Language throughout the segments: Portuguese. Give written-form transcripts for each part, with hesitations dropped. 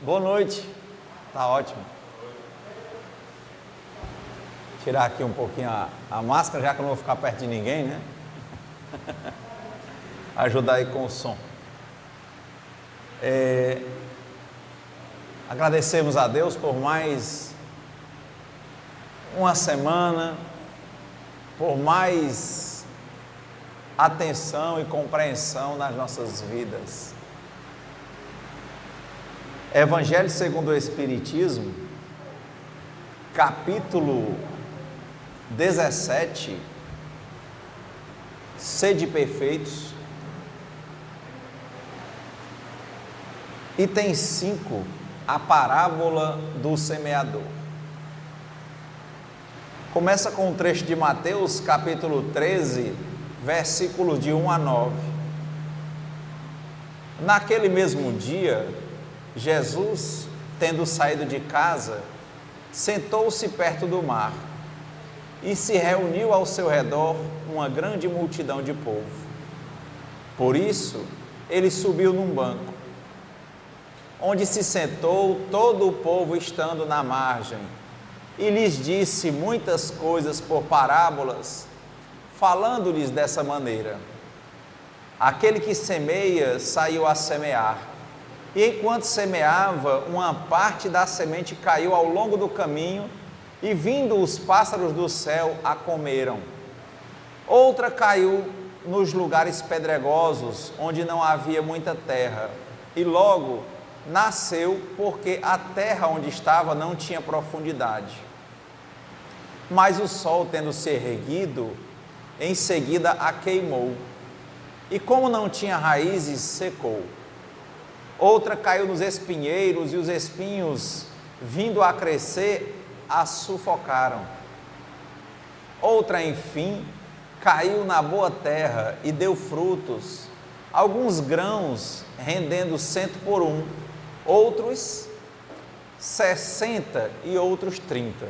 Boa noite. Tá ótimo. Tirar aqui um pouquinho a máscara, já que eu não vou ficar perto de ninguém, né? Ajudar aí com o som. Agradecemos a Deus por mais uma semana, por mais atenção e compreensão nas nossas vidas. Evangelho segundo o Espiritismo, capítulo 17, Sede perfeitos, item 5, a parábola do semeador. Começa com um trecho de Mateus, capítulo 13, versículos de 1 a 9. Naquele mesmo dia, Jesus, tendo saído de casa, sentou-se perto do mar e se reuniu ao seu redor uma grande multidão de povo. Por isso, ele subiu num banco, onde se sentou, todo o povo estando na margem, e lhes disse muitas coisas por parábolas, falando-lhes dessa maneira: aquele que semeia saiu a semear, e enquanto semeava, uma parte da semente caiu ao longo do caminho, e vindo os pássaros do céu a comeram. Outra caiu nos lugares pedregosos, onde não havia muita terra, e logo nasceu, porque a terra onde estava não tinha profundidade. Mas o sol, tendo se erguido, em seguida a queimou, e como não tinha raízes, secou. Outra caiu nos espinheiros, e os espinhos, vindo a crescer, a sufocaram. Outra, enfim, caiu na boa terra e deu frutos, alguns grãos rendendo 100 por 1, outros 60 e outros 30.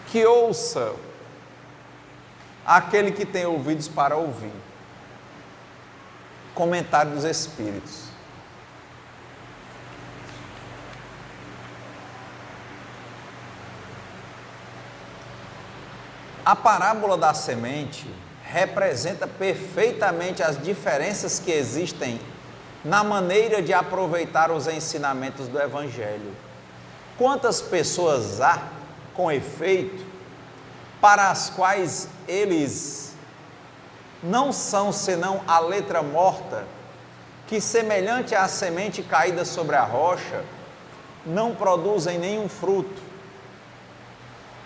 Que ouça aquele que tem ouvidos para ouvir. Comentário dos Espíritos. A parábola da semente representa perfeitamente as diferenças que existem na maneira de aproveitar os ensinamentos do Evangelho. Quantas pessoas há, com efeito, para as quais eles não são senão a letra morta, que, semelhante à semente caída sobre a rocha, não produzem nenhum fruto.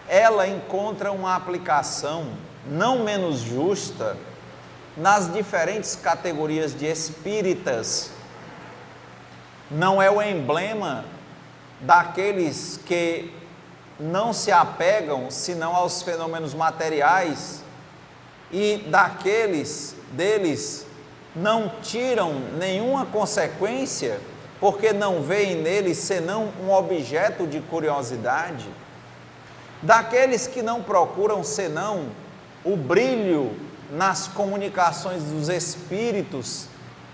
Ela encontra uma aplicação não menos justa nas diferentes categorias de espíritas. Não é o emblema daqueles que não se apegam senão aos fenômenos materiais, e daqueles deles não tiram nenhuma consequência, porque não veem neles senão um objeto de curiosidade. Daqueles que não procuram senão o brilho nas comunicações dos espíritos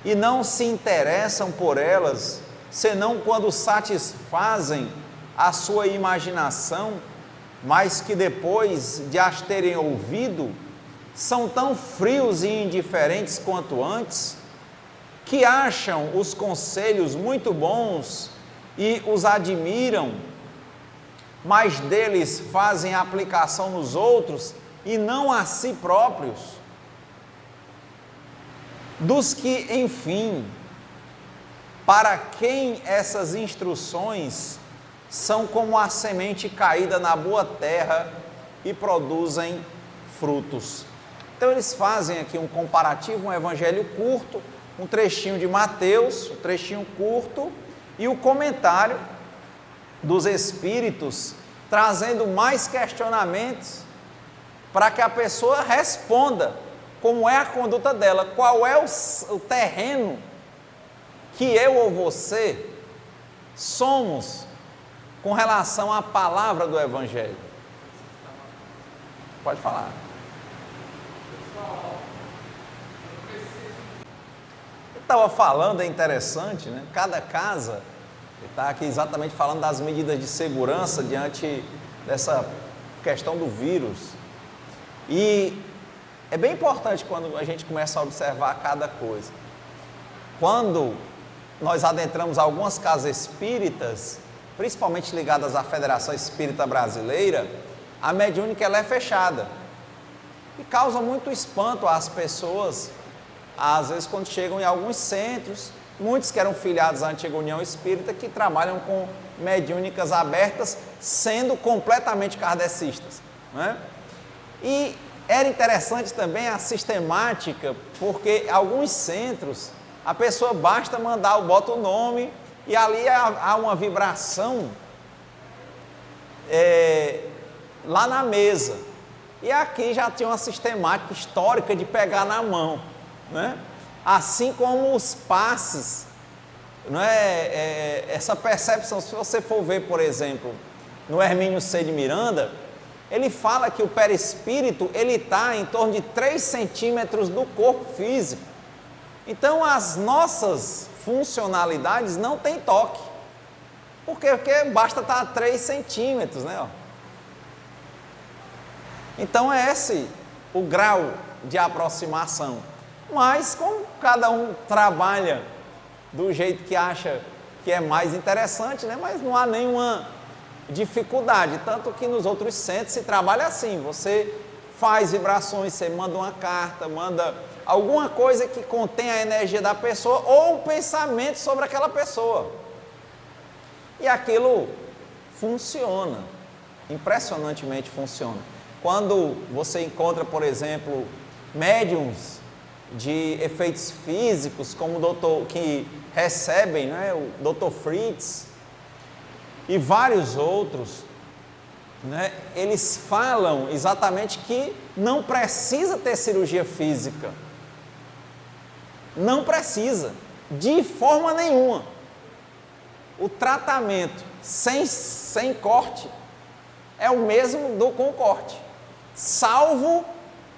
e não se interessam por elas, senão quando satisfazem a sua imaginação, mas que depois de as terem ouvido, são tão frios e indiferentes quanto antes, que acham os conselhos muito bons e os admiram, mas deles fazem aplicação nos outros e não a si próprios. Dos que, enfim, para quem essas instruções são como a semente caída na boa terra e produzem frutos. Então eles fazem aqui um comparativo, um evangelho curto, um trechinho de Mateus, um trechinho curto, e o comentário dos Espíritos, trazendo mais questionamentos para que a pessoa responda como é a conduta dela, qual é o terreno que eu ou você somos com relação à palavra do Evangelho. Pode falar. estava falando, é interessante, né? Cada casa está aqui exatamente falando das medidas de segurança diante dessa questão do vírus. E é bem importante quando a gente começa a observar cada coisa. Quando nós adentramos algumas casas espíritas, principalmente ligadas à Federação Espírita Brasileira, a mediúnica ela é fechada. E causa muito espanto às pessoas, às vezes quando chegam em alguns centros, muitos que eram filiados à antiga União Espírita, que trabalham com mediúnicas abertas, sendo completamente kardecistas, né? E era interessante também a sistemática, porque alguns centros, a pessoa basta mandar, bota o nome, e ali há uma vibração lá na mesa. E aqui já tinha uma sistemática histórica de pegar na mão, né? Assim como os passes, não é? Essa percepção, se você for ver, por exemplo, no Hermínio C. de Miranda, ele fala que o perispírito ele está em torno de 3 centímetros do corpo físico. Então as nossas funcionalidades não têm toque. Por quê? Porque basta estar a 3 centímetros, né? Então é esse o grau de aproximação. Mas como cada um trabalha do jeito que acha que é mais interessante, né? Mas não há nenhuma dificuldade, tanto que nos outros centros se trabalha assim, você faz vibrações, você manda uma carta, manda alguma coisa que contém a energia da pessoa ou um pensamento sobre aquela pessoa. E aquilo funciona, impressionantemente funciona. Quando você encontra, por exemplo, médiums de efeitos físicos, como o doutor que recebem, né, o Dr. Fritz e vários outros, né, eles falam exatamente que não precisa ter cirurgia física. Não precisa, de forma nenhuma. O tratamento sem corte é o mesmo do com corte, salvo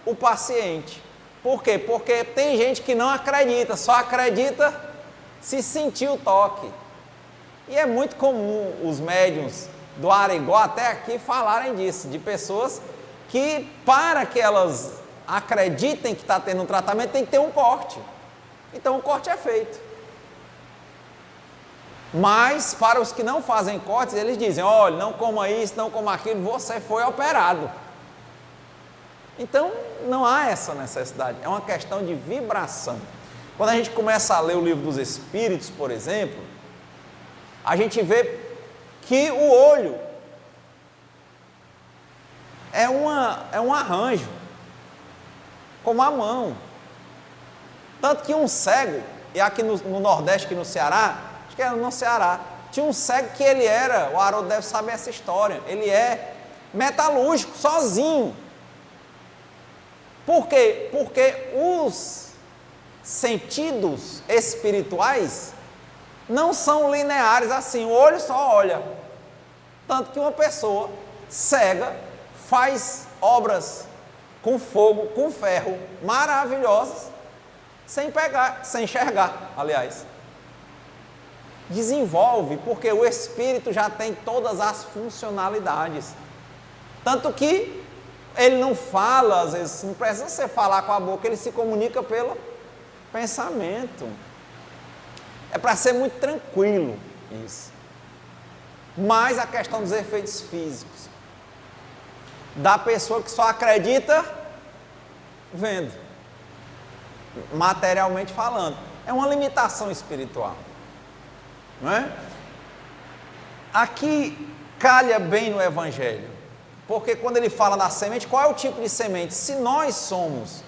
o paciente. Por quê? Porque tem gente que não acredita, só acredita se sentir o toque. E é muito comum os médiuns do Arigó até aqui falarem disso, de pessoas que, para que elas acreditem que está tendo um tratamento, tem que ter um corte. Então o corte é feito. Mas para os que não fazem cortes, eles dizem, olha, não coma isso, não coma aquilo, você foi operado. Então não há essa necessidade, é uma questão de vibração. Quando a gente começa a ler o Livro dos Espíritos, por exemplo, a gente vê que o olho é um arranjo, como a mão. Tanto que um cego, e aqui no Nordeste, aqui no Ceará, acho que era no Ceará, tinha um cego que ele era, o Haroldo deve saber essa história, ele é metalúrgico, sozinho. Por quê? Porque os sentidos espirituais não são lineares assim, o olho só olha. Tanto que uma pessoa cega faz obras com fogo, com ferro, maravilhosas, sem enxergar, aliás. Desenvolve, porque o espírito já tem todas as funcionalidades. Tanto que ele não fala, às vezes, não precisa você falar com a boca, ele se comunica pelo pensamento. É para ser muito tranquilo isso. Mas a questão dos efeitos físicos, da pessoa que só acredita vendo, materialmente falando, é uma limitação espiritual, não é? Aqui calha bem no Evangelho, porque quando ele fala da semente, qual é o tipo de semente? Se nós somos,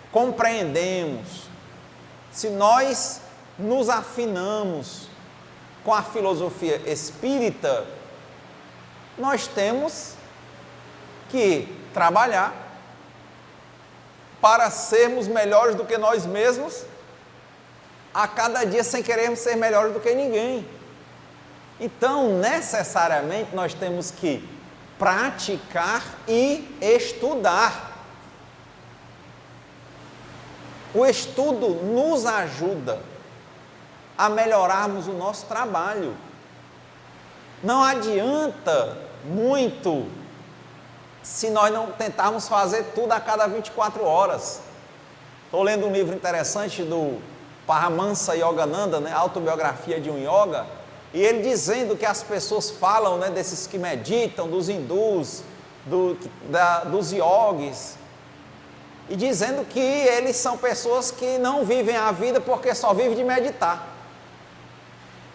compreendemos, se nós nos afinamos com a filosofia espírita, nós temos que trabalhar para sermos melhores do que nós mesmos, a cada dia sem querermos ser melhores do que ninguém. Então, necessariamente, nós temos que praticar e estudar. O estudo nos ajuda a melhorarmos o nosso trabalho. Não adianta muito se nós não tentarmos fazer tudo a cada 24 horas. Estou lendo um livro interessante do Paramahansa Yogananda, né, Autobiografia de um Yoga, e ele dizendo que as pessoas falam, né, desses que meditam, dos hindus, dos yogis, e dizendo que eles são pessoas que não vivem a vida porque só vivem de meditar.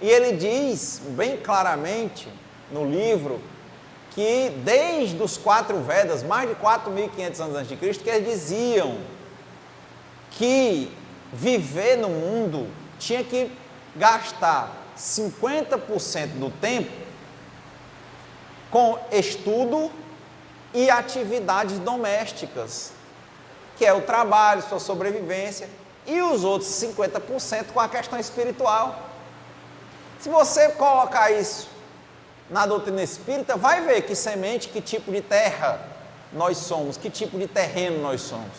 E ele diz bem claramente no livro que desde os 4 Vedas, mais de 4.500 anos antes de Cristo, que eles diziam que viver no mundo tinha que gastar 50% do tempo com estudo e atividades domésticas, que é o trabalho, sua sobrevivência, e os outros 50% com a questão espiritual. Se você colocar isso na doutrina espírita, vai ver que semente, que tipo de terra nós somos, que tipo de terreno nós somos.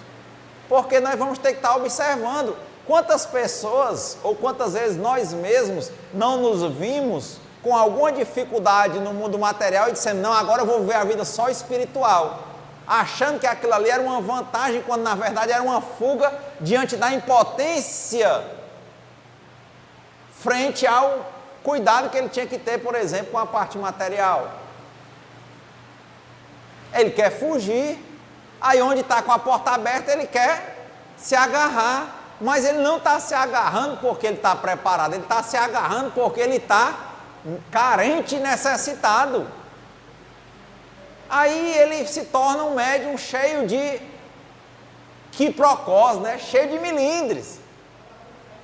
Porque nós vamos ter que estar observando quantas pessoas, ou quantas vezes nós mesmos não nos vimos com alguma dificuldade no mundo material e dissemos, não, agora eu vou viver a vida só espiritual, achando que aquilo ali era uma vantagem, quando na verdade era uma fuga diante da impotência frente ao cuidado que ele tinha que ter, por exemplo, com a parte material. Ele quer fugir, aí onde está com a porta aberta ele quer se agarrar, mas ele não está se agarrando porque ele está preparado, ele está se agarrando porque ele está carente e necessitado. Aí ele se torna um médium cheio de quiprocós, né? Cheio de milindres.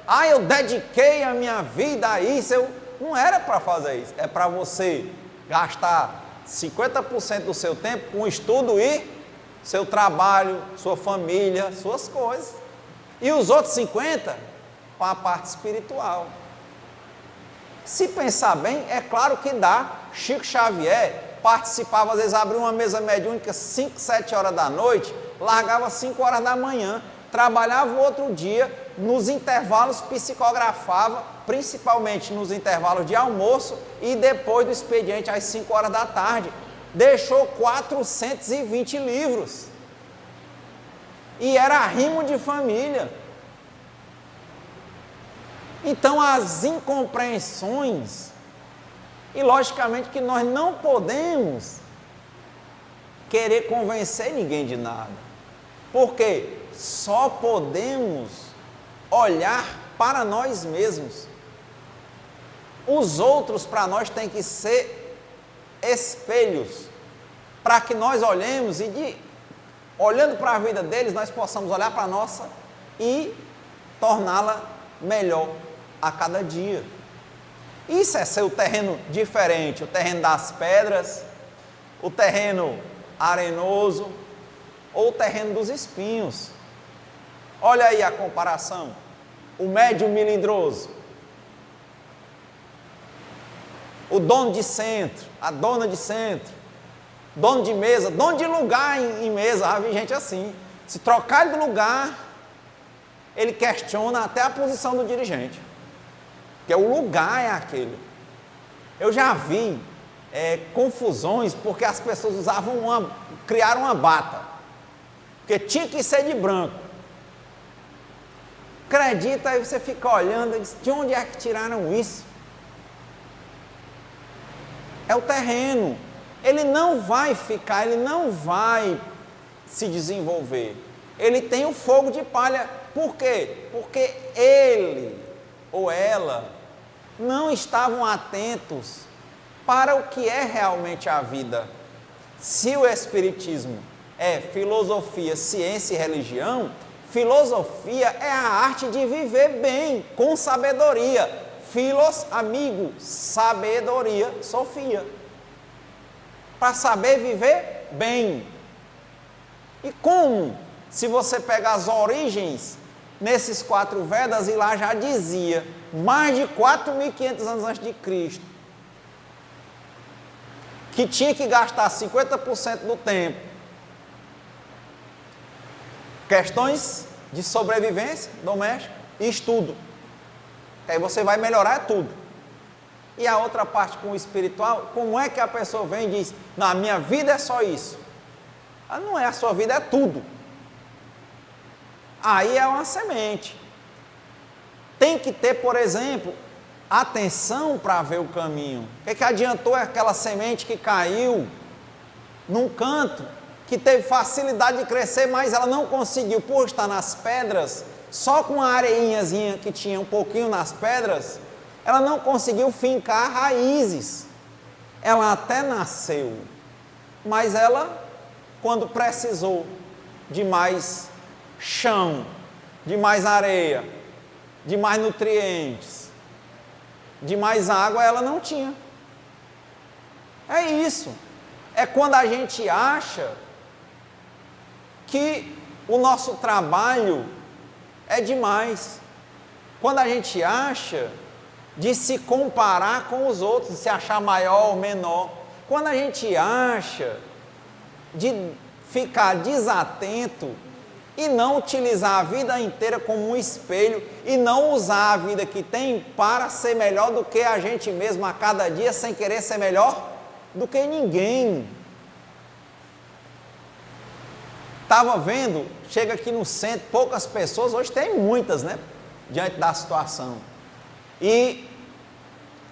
Ah, eu dediquei a minha vida a isso. Não era para fazer isso. É para você gastar 50% do seu tempo com estudo e seu trabalho, sua família, suas coisas. E os outros 50% com a parte espiritual. Se pensar bem, é claro que dá. Chico Xavier participava, às vezes abria uma mesa mediúnica 5, 7 horas da noite, largava 5 horas da manhã, trabalhava o outro dia, nos intervalos psicografava, principalmente nos intervalos de almoço e depois do expediente às 5 horas da tarde. Deixou 420 livros. E era arrimo de família. Então as incompreensões, e logicamente que nós não podemos querer convencer ninguém de nada, porque só podemos olhar para nós mesmos. Os outros para nós têm que ser espelhos, para que nós olhemos e olhando para a vida deles, nós possamos olhar para a nossa e torná-la melhor a cada dia. Isso é ser o terreno diferente, o terreno das pedras, o terreno arenoso ou o terreno dos espinhos. Olha aí a comparação. O médium melindroso, o dono de centro, a dona de centro, dono de mesa, dono de lugar em mesa. Já vi gente assim. Se trocar de lugar, ele questiona até a posição do dirigente. Porque o lugar é aquele. Eu já vi confusões porque as pessoas criaram uma bata, porque tinha que ser de branco. Acredita, aí você fica olhando e diz, de onde é que tiraram isso? É o terreno. Ele não vai ficar, ele não vai se desenvolver. Ele tem o fogo de palha. Por quê? Porque ele ou ela não estavam atentos para o que é realmente a vida. Se o Espiritismo é filosofia, ciência e religião, filosofia é a arte de viver bem, com sabedoria. Filos, amigo, sabedoria, Sofia. Para saber viver bem. E como? Se você pegar as origens nesses 4 Vedas, e lá já dizia, mais de 4.500 anos antes de Cristo, que tinha que gastar 50% do tempo questões de sobrevivência doméstica e estudo. Aí você vai melhorar tudo. E a outra parte com o espiritual, como é que a pessoa vem e diz, na minha vida é só isso? Ah, não é, a sua vida é tudo. Aí é uma semente. Tem que ter, por exemplo, atenção para ver o caminho. O que adiantou aquela semente que caiu num canto, que teve facilidade de crescer, mas ela não conseguiu, por estar nas pedras, só com a areinhazinha que tinha um pouquinho nas pedras, ela não conseguiu fincar raízes. Ela até nasceu, mas ela, quando precisou de mais chão, de mais areia, de mais nutrientes, de mais água, ela não tinha. É isso. É quando a gente acha que o nosso trabalho é demais. Quando a gente acha de se comparar com os outros, de se achar maior ou menor. Quando a gente acha de ficar desatento e não utilizar a vida inteira como um espelho e não usar a vida que tem para ser melhor do que a gente mesmo a cada dia, sem querer ser melhor do que ninguém. Estava vendo, chega aqui no centro, poucas pessoas, hoje tem muitas, né? Diante da situação. E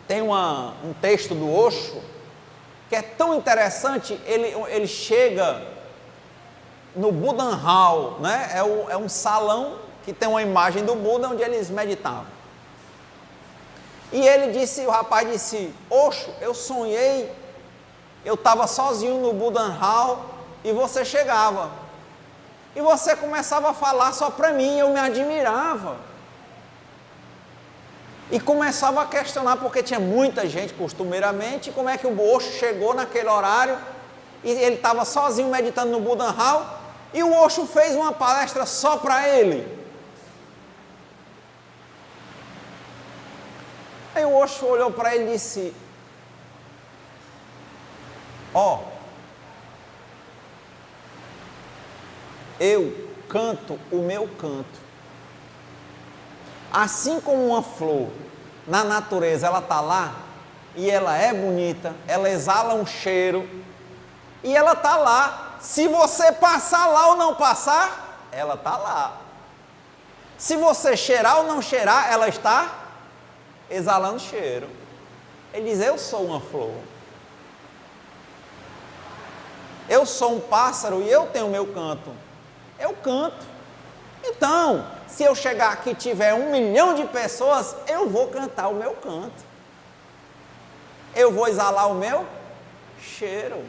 tem um texto do Osho, que é tão interessante, ele chega no Buddha Hall, né? É um salão que tem uma imagem do Buda onde eles meditavam. E ele disse, o rapaz disse, Osho, eu sonhei, eu estava sozinho no Buddha Hall e você chegava. E você começava a falar só para mim, eu me admirava. E começava a questionar, porque tinha muita gente costumeiramente, como é que o Osho chegou naquele horário, e ele estava sozinho meditando no Buddha Hall, e o Osho fez uma palestra só para ele. Aí o Osho olhou para ele e disse, eu canto o meu canto. Assim como uma flor, na natureza ela está lá, e ela é bonita, ela exala um cheiro, e ela está lá. Se você passar lá ou não passar, ela está lá. Se você cheirar ou não cheirar, ela está exalando cheiro. Ele diz, eu sou uma flor. Eu sou um pássaro e eu tenho o meu canto. Eu canto. Então, se eu chegar aqui e tiver 1 milhão de pessoas, eu vou cantar o meu canto. Eu vou exalar o meu cheiro.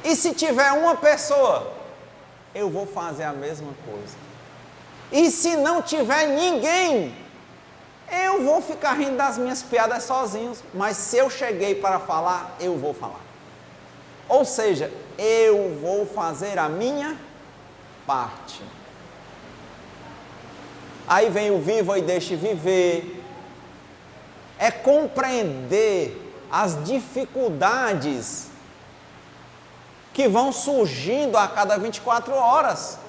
E se tiver uma pessoa, eu vou fazer a mesma coisa. E se não tiver ninguém, eu vou ficar rindo das minhas piadas sozinho. Mas se eu cheguei para falar, eu vou falar. Ou seja, eu vou fazer a minha parte. Aí vem o viva e deixe viver. É compreender as dificuldades que vão surgindo a cada 24 horas.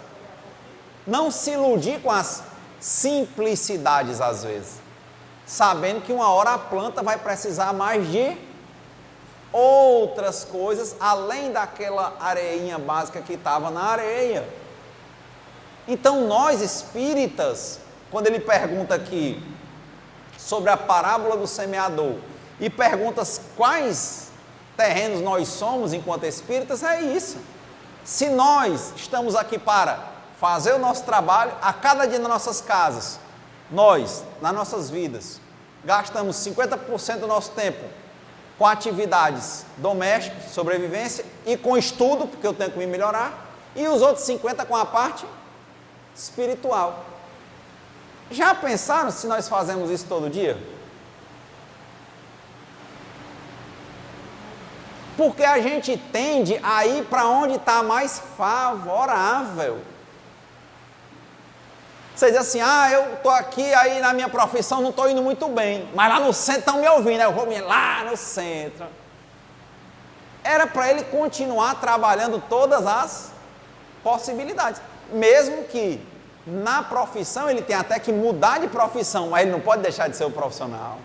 Não se iludir com as simplicidades às vezes, sabendo que uma hora a planta vai precisar mais de outras coisas, além daquela areinha básica que estava na areia. Então nós espíritas, quando ele pergunta aqui sobre a parábola do semeador, e pergunta quais terrenos nós somos enquanto espíritas, é isso. Se nós estamos aqui para fazer o nosso trabalho, a cada dia nas nossas casas, nós, nas nossas vidas, gastamos 50% do nosso tempo com atividades domésticas, sobrevivência, e com estudo, porque eu tenho que me melhorar, e os outros 50% com a parte espiritual. Já pensaram se nós fazemos isso todo dia? Porque a gente tende a ir para onde está mais favorável. Você diz assim, eu estou aqui, aí na minha profissão não estou indo muito bem, mas lá no centro estão me ouvindo, eu vou lá no centro. Era para ele continuar trabalhando todas as possibilidades. Mesmo que na profissão ele tenha até que mudar de profissão, mas ele não pode deixar de ser um profissional.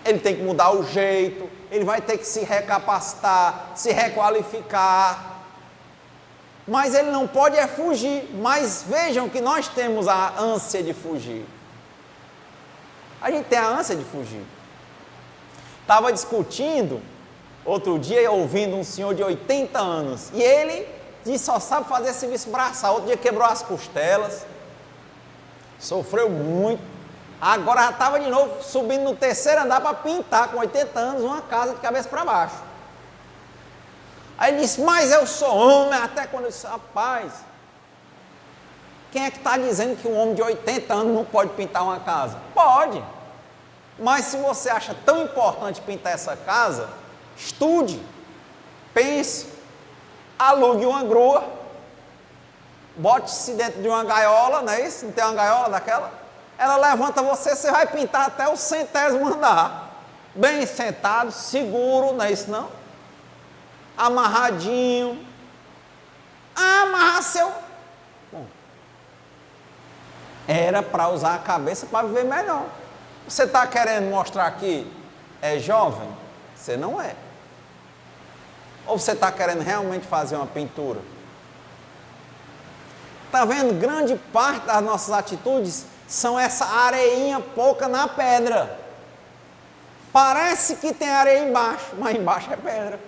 Ele tem que mudar o jeito, ele vai ter que se recapacitar, se requalificar. Mas ele não pode fugir. Mas vejam que nós temos a ânsia de fugir. A gente tem a ânsia de fugir. Estava discutindo outro dia, ouvindo um senhor de 80 anos, e ele disse só sabe fazer serviço braçal. Outro dia quebrou as costelas, sofreu muito. Agora já estava de novo subindo no terceiro andar para pintar, com 80 anos, uma casa de cabeça para baixo. Aí ele disse, mas eu sou homem. Até quando eu disse, rapaz, quem é que está dizendo que um homem de 80 anos não pode pintar uma casa? Pode. Mas se você acha tão importante pintar essa casa, estude, pense, alugue uma grua, bote-se dentro de uma gaiola, não é isso? Não tem uma gaiola daquela? Ela levanta você, você vai pintar até o 100º andar. Bem sentado, seguro, não é isso não? Amarradinho. Amarrar seu... Bom, era para usar a cabeça para viver melhor. Você está querendo mostrar que é jovem? Você não é. Ou você está querendo realmente fazer uma pintura? Está vendo? Grande parte das nossas atitudes são essa areinha pouca na pedra. Parece que tem areia embaixo, mas embaixo é pedra.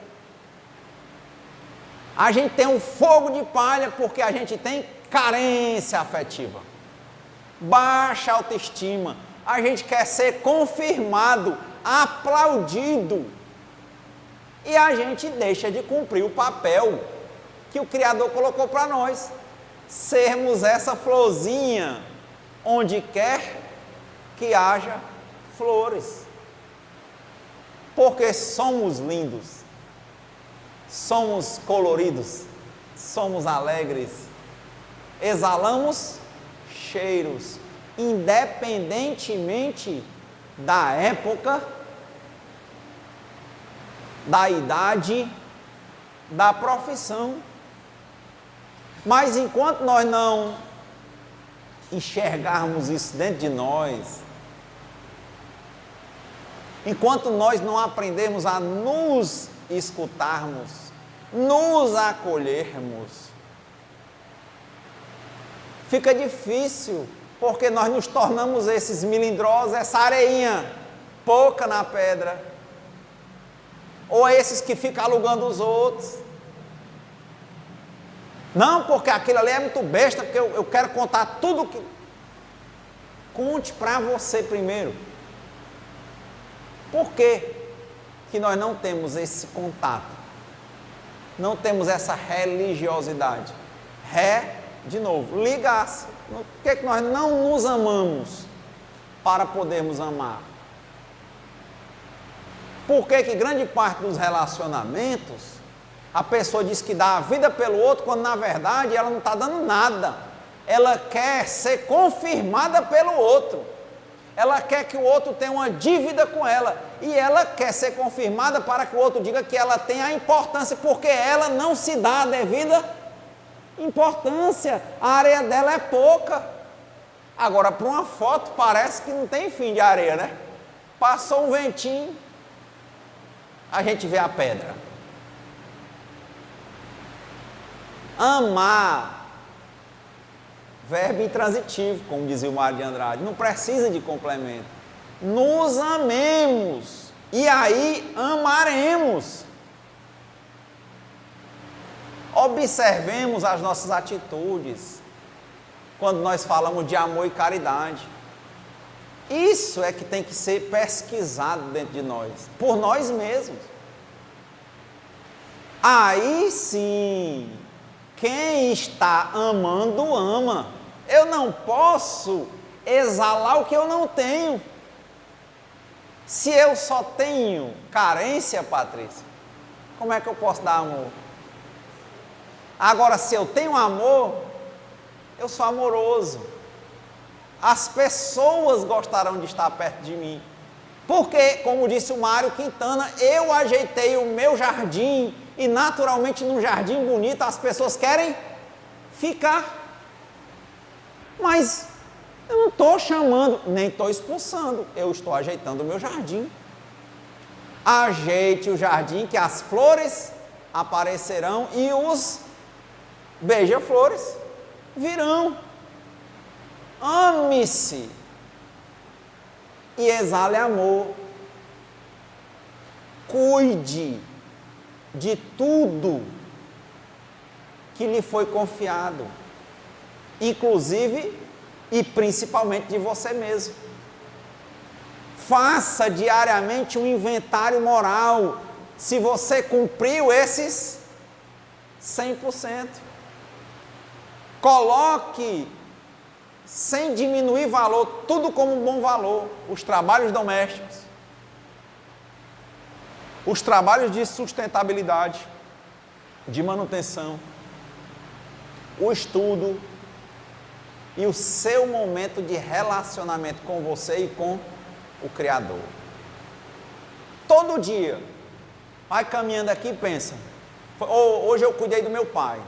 A gente tem um fogo de palha porque a gente tem carência afetiva, baixa autoestima. A gente quer ser confirmado, aplaudido, e a gente deixa de cumprir o papel que o Criador colocou para nós, sermos essa florzinha onde quer que haja flores, porque somos lindos, somos coloridos, somos alegres, exalamos cheiros, independentemente da época, da idade, da profissão. Mas enquanto nós não enxergarmos isso dentro de nós, enquanto nós não aprendermos a nos escutarmos, nos acolhermos, fica difícil, porque nós nos tornamos esses melindrosos, essa areinha pouca na pedra, ou esses que ficam alugando os outros. Não, porque aquilo ali é muito besta, porque eu quero contar tudo que... Conte para você primeiro. Por que que nós não temos esse contato? Não temos essa religiosidade? De novo, ligar-se. Por que que nós não nos amamos para podermos amar? Por que que grande parte dos relacionamentos a pessoa diz que dá a vida pelo outro, quando na verdade ela não está dando nada. Ela quer ser confirmada pelo outro. Ela quer que o outro tenha uma dívida com ela. E ela quer ser confirmada para que o outro diga que ela tem a importância, porque ela não se dá a devida importância. A areia dela é pouca. Agora, para uma foto, parece que não tem fim de areia, né? Passou um ventinho, a gente vê a pedra. Amar, verbo intransitivo, como dizia o Mário de Andrade, não precisa de complemento. Nos amemos, e aí amaremos. Observemos as nossas atitudes, quando nós falamos de amor e caridade. Isso é que tem que ser pesquisado dentro de nós, por nós mesmos. Aí sim, quem está amando, ama. Eu não posso exalar o que eu não tenho. Se eu só tenho carência, Patrícia, como é que eu posso dar amor? Agora, se eu tenho amor, eu sou amoroso. As pessoas gostarão de estar perto de mim. Porque, como disse o Mário Quintana, eu ajeitei o meu jardim, E naturalmente num jardim bonito as pessoas querem ficar. Mas eu não estou chamando, nem estou expulsando, eu estou ajeitando o meu jardim. Ajeite o jardim que as flores aparecerão e os beija-flores virão. Ame-se e exale amor. Cuide de tudo que lhe foi confiado, inclusive e principalmente de você mesmo. Faça diariamente um inventário moral, se você cumpriu esses 100%. Coloque, sem diminuir valor, tudo como um bom valor. Os trabalhos domésticos, os trabalhos de sustentabilidade, de manutenção, o estudo e o seu momento de relacionamento com você e com o Criador. Todo dia, vai caminhando aqui e pensa, hoje eu cuidei do meu pai,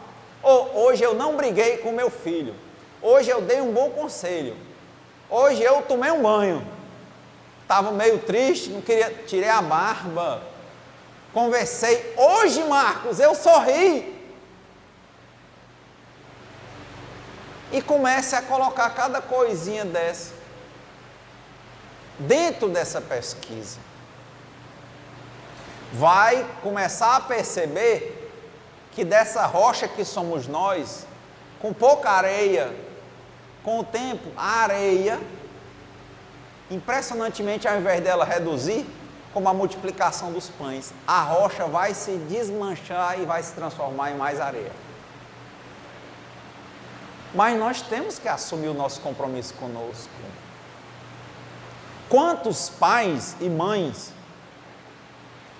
hoje eu não briguei com meu filho, hoje eu dei um bom conselho, hoje eu tomei um banho, estava meio triste, não queria, tirei a barba, conversei, hoje, Marcos, eu sorri. E comece a colocar cada coisinha dessa dentro dessa pesquisa. Vai começar a perceber que dessa rocha que somos nós, com pouca areia, com o tempo, a areia, impressionantemente, ao invés dela reduzir, como a multiplicação dos pães, a rocha vai se desmanchar e vai se transformar em mais areia. Mas nós temos que assumir o nosso compromisso conosco. Quantos pais e mães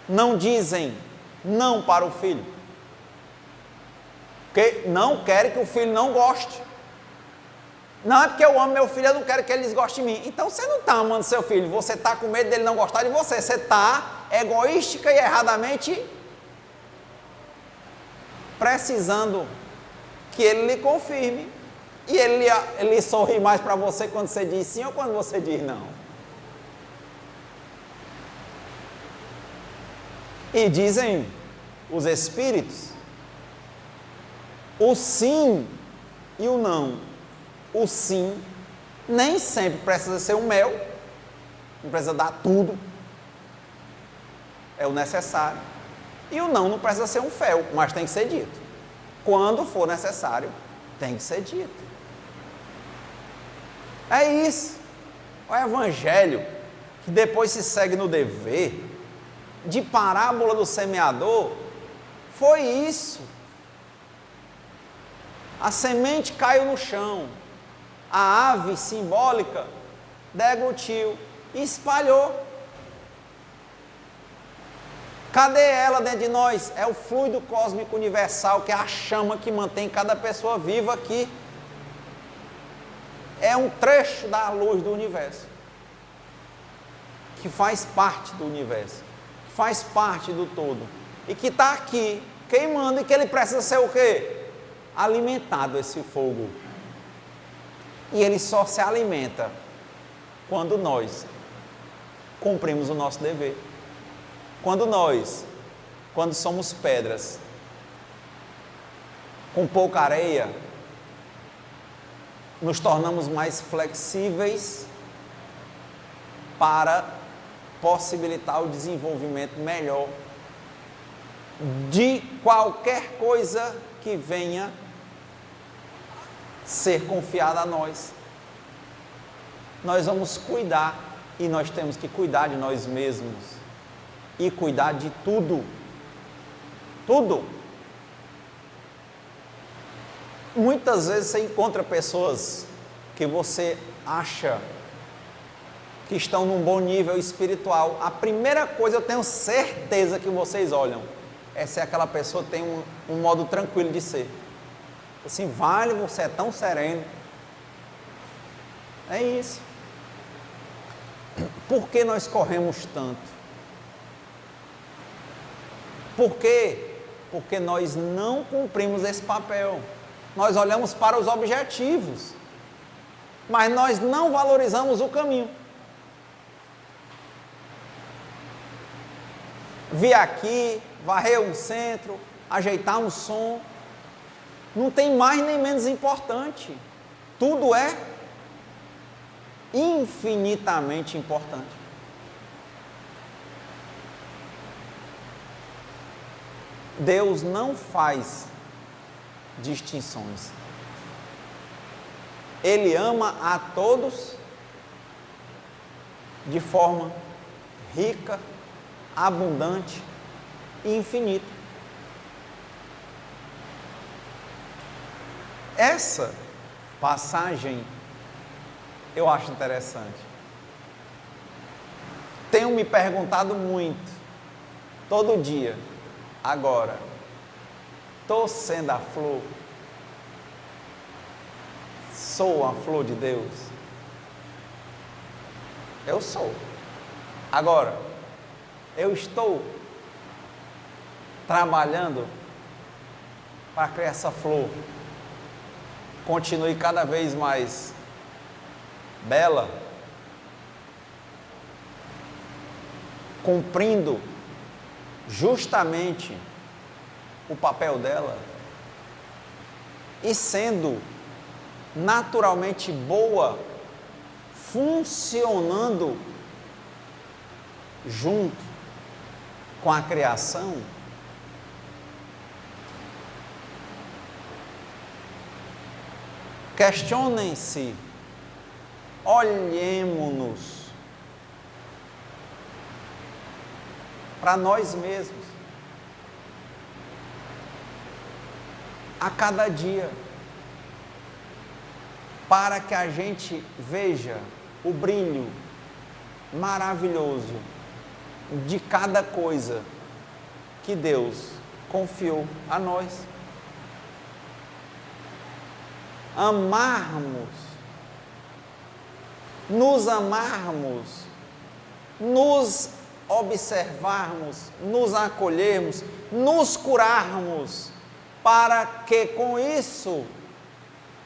não dizem não para o filho? Porque não querem que o filho não goste. Não é porque eu amo meu filho, eu não quero que ele desgoste de mim. Então você não está amando seu filho, você está com medo dele não gostar de você. Você está egoística e erradamente precisando que ele lhe confirme. E ele sorri mais para você quando você diz sim ou quando você diz não. E dizem os espíritos, o sim e o não. O sim nem sempre precisa ser um mel, não precisa dar tudo, é o necessário. E o não precisa ser um fel, mas tem que ser dito. Quando for necessário, tem que ser dito. É isso. O evangelho, que depois se segue no dever, de parábola do semeador, foi isso. A semente caiu no chão, a ave simbólica deglutiu e espalhou. Cadê ela dentro de nós? É o fluido cósmico universal, que é a chama que mantém cada pessoa viva aqui. É um trecho da luz do universo, que faz parte do universo, que faz parte do todo, e que está aqui, queimando, e que ele precisa ser o quê? Alimentado, esse fogo. E ele só se alimenta quando nós cumprimos o nosso dever. Quando somos pedras, com pouca areia, nos tornamos mais flexíveis para possibilitar o desenvolvimento melhor de qualquer coisa que venha ser confiada a nós. Nós vamos cuidar, e nós temos que cuidar de nós mesmos e cuidar de tudo. Tudo. Muitas vezes você encontra pessoas que você acha que estão num bom nível espiritual. A primeira coisa, eu tenho certeza que vocês olham, é se aquela pessoa tem um modo tranquilo de ser. Assim, vale, você é tão sereno. É isso. Por que nós corremos tanto? Por que Porque nós não cumprimos esse papel. Nós olhamos para os objetivos, mas nós não valorizamos o caminho. Vir aqui, varrer um centro, ajeitar um som, não tem mais nem menos importante. Tudo é infinitamente importante. Deus não faz distinções. Ele ama a todos de forma rica, abundante e infinita. Essa passagem eu acho interessante. Tenho me perguntado muito, todo dia, agora, estou sendo a flor? Sou a flor de Deus? Eu sou. Agora, eu estou trabalhando para que essa flor continue cada vez mais bela, cumprindo justamente o papel dela e sendo naturalmente boa, funcionando junto com a criação. Questionem-se, olhemo-nos para nós mesmos a cada dia, para que a gente veja o brilho maravilhoso de cada coisa que Deus confiou a nós. Amarmos, nos amarmos, nos observarmos, nos acolhermos, nos curarmos, para que com isso,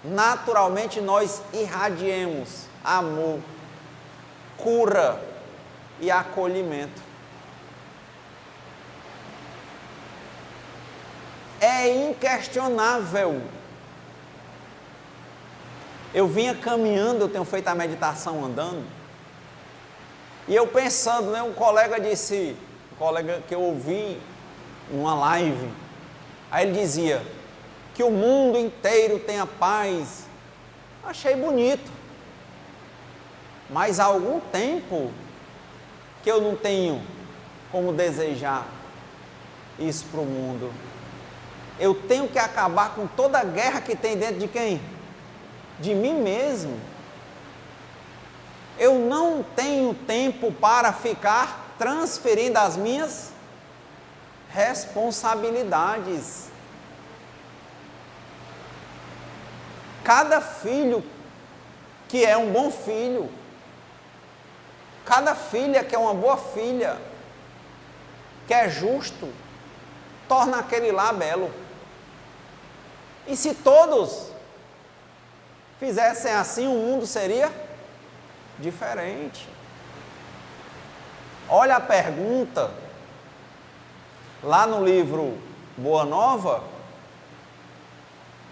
naturalmente, nós irradiemos amor, cura e acolhimento. É inquestionável. Eu vinha caminhando, eu tenho feito a meditação andando, e eu pensando, né, um colega que eu ouvi numa live, aí ele dizia que o mundo inteiro tem a paz. Achei bonito, mas há algum tempo que eu não tenho como desejar isso para o mundo. Eu tenho que acabar com toda a guerra que tem dentro de quem? De mim mesmo. Eu não tenho tempo para ficar transferindo as minhas responsabilidades. Cada filho que é um bom filho, cada filha que é uma boa filha, que é justo, torna aquele lá belo. E se todos fizessem assim, o mundo seria diferente. Olha a pergunta lá no livro Boa Nova,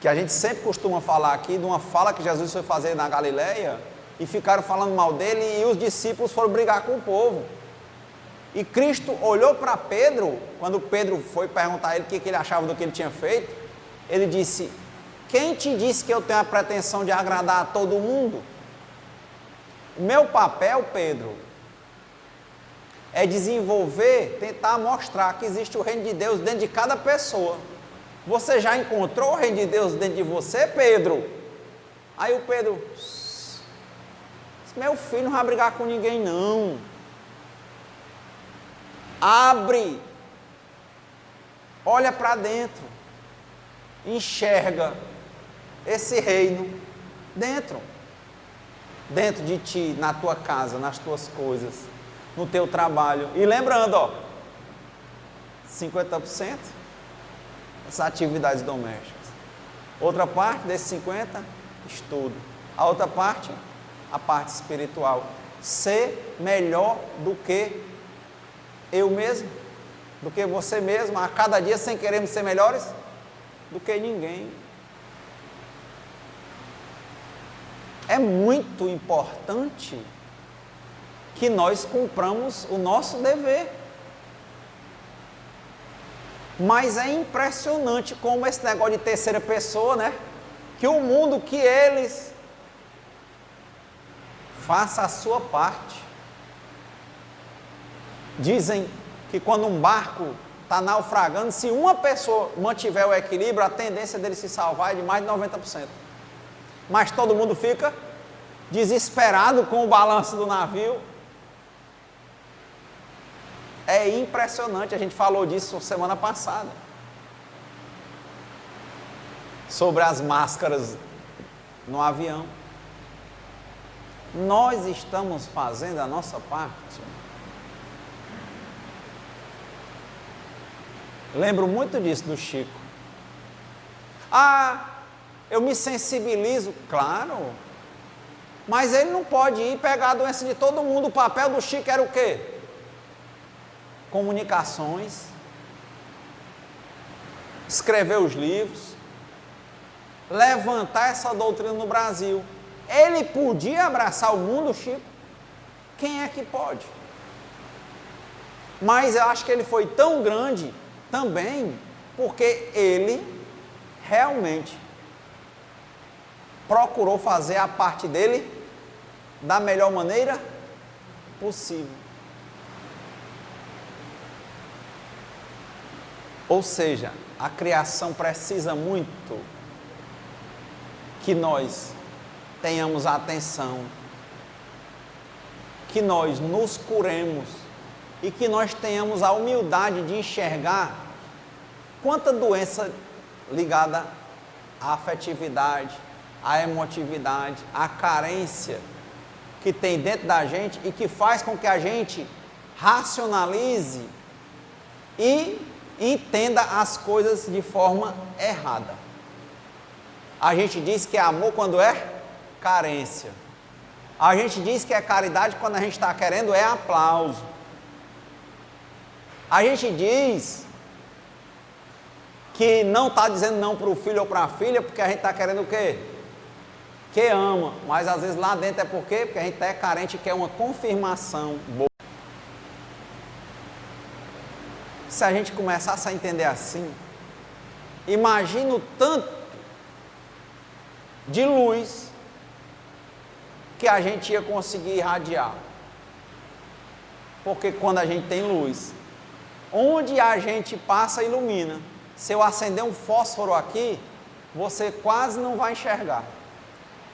que a gente sempre costuma falar aqui, de uma fala que Jesus foi fazer na Galileia, e ficaram falando mal dele, e os discípulos foram brigar com o povo. E Cristo olhou para Pedro, quando Pedro foi perguntar a ele o que ele achava do que ele tinha feito, ele disse: quem te disse que eu tenho a pretensão de agradar a todo mundo? O meu papel, Pedro, é desenvolver, tentar mostrar que existe o reino de Deus dentro de cada pessoa. Você já encontrou o reino de Deus dentro de você, Pedro? Aí o Pedro disse: meu filho não vai brigar com ninguém, não. Abre, olha para dentro, enxerga esse reino dentro de ti, na tua casa, nas tuas coisas, no teu trabalho. E lembrando, 50%, as atividades domésticas. Outra parte desses 50, estudo. A outra parte, a parte espiritual. Ser melhor do que eu mesmo, do que você mesmo, a cada dia sem querermos ser melhores do que ninguém. É muito importante que nós cumpramos o nosso dever. Mas é impressionante como esse negócio de terceira pessoa, né? Que o mundo, que eles faça a sua parte. Dizem que quando um barco está naufragando, se uma pessoa mantiver o equilíbrio, a tendência dele se salvar é de mais de 90%. Mas todo mundo fica desesperado com o balanço do navio. É impressionante, a gente falou disso semana passada. Sobre as máscaras no avião. Nós estamos fazendo a nossa parte. Lembro muito disso do Chico. Eu me sensibilizo, claro. Mas ele não pode ir pegar a doença de todo mundo. O papel do Chico era o quê? Comunicações, escrever os livros, levantar essa doutrina no Brasil. Ele podia abraçar o mundo, Chico? Quem é que pode? Mas eu acho que ele foi tão grande também porque ele realmente procurou fazer a parte dele da melhor maneira possível. Ou seja, a criação precisa muito que nós tenhamos atenção, que nós nos curemos e que nós tenhamos a humildade de enxergar quanta doença ligada à afetividade, à emotividade, à carência que tem dentro da gente e que faz com que a gente racionalize e entenda as coisas de forma errada. A gente diz que é amor quando é carência. A gente diz que é caridade quando a gente está querendo é aplauso. A gente diz que não está dizendo não para o filho ou para a filha porque a gente está querendo o quê? Que ama. Mas às vezes lá dentro é por quê? Porque a gente é carente e quer uma confirmação boa. Se a gente começasse a entender assim, imagina o tanto de luz que a gente ia conseguir irradiar. Porque quando a gente tem luz, onde a gente passa, ilumina. Se eu acender um fósforo aqui, você quase não vai enxergar.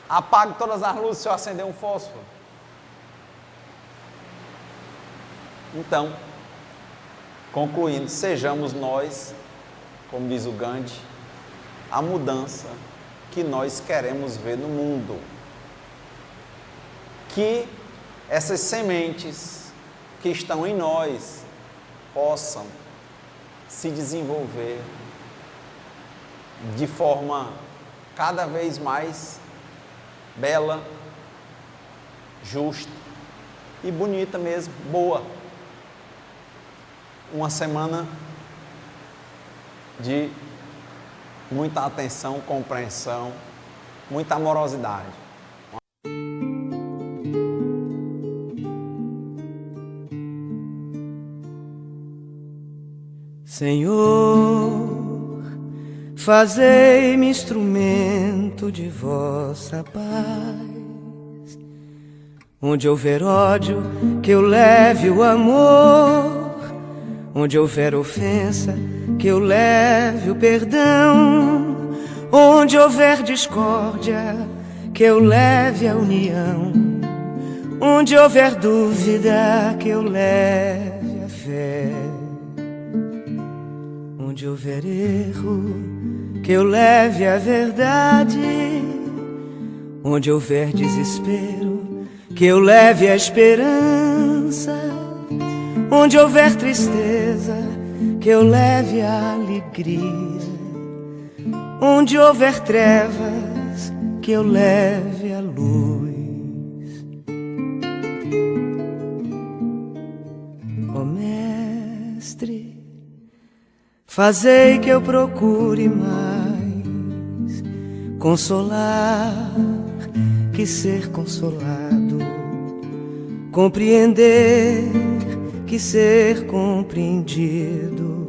Apague todas as luzes se eu acender um fósforo. Então, concluindo, sejamos nós, como diz o Gandhi, a mudança que nós queremos ver no mundo. Que essas sementes que estão em nós possam se desenvolver de forma cada vez mais bela, justa e bonita mesmo, boa. Uma semana de muita atenção, compreensão, muita amorosidade. Senhor, fazei-me instrumento de vossa paz. Onde houver ódio, que eu leve o amor. Onde houver ofensa, que eu leve o perdão. Onde houver discórdia, que eu leve a união. Onde houver dúvida, que eu leve a fé. Onde houver erro, que eu leve a verdade. Onde houver desespero, que eu leve a esperança. Onde houver tristeza, que eu leve a alegria. onde houver trevas, que eu leve a luz. Ó Mestre, fazei que eu procure mais consolar que ser consolado, compreender que ser compreendido,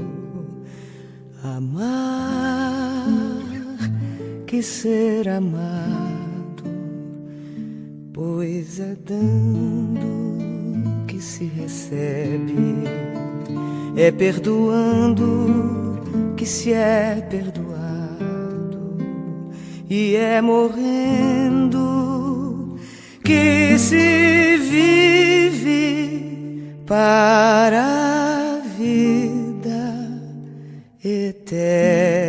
amar que ser amado, pois é dando que se recebe, é perdoando que se é perdoado, e é morrendo que se vive para a vida eterna.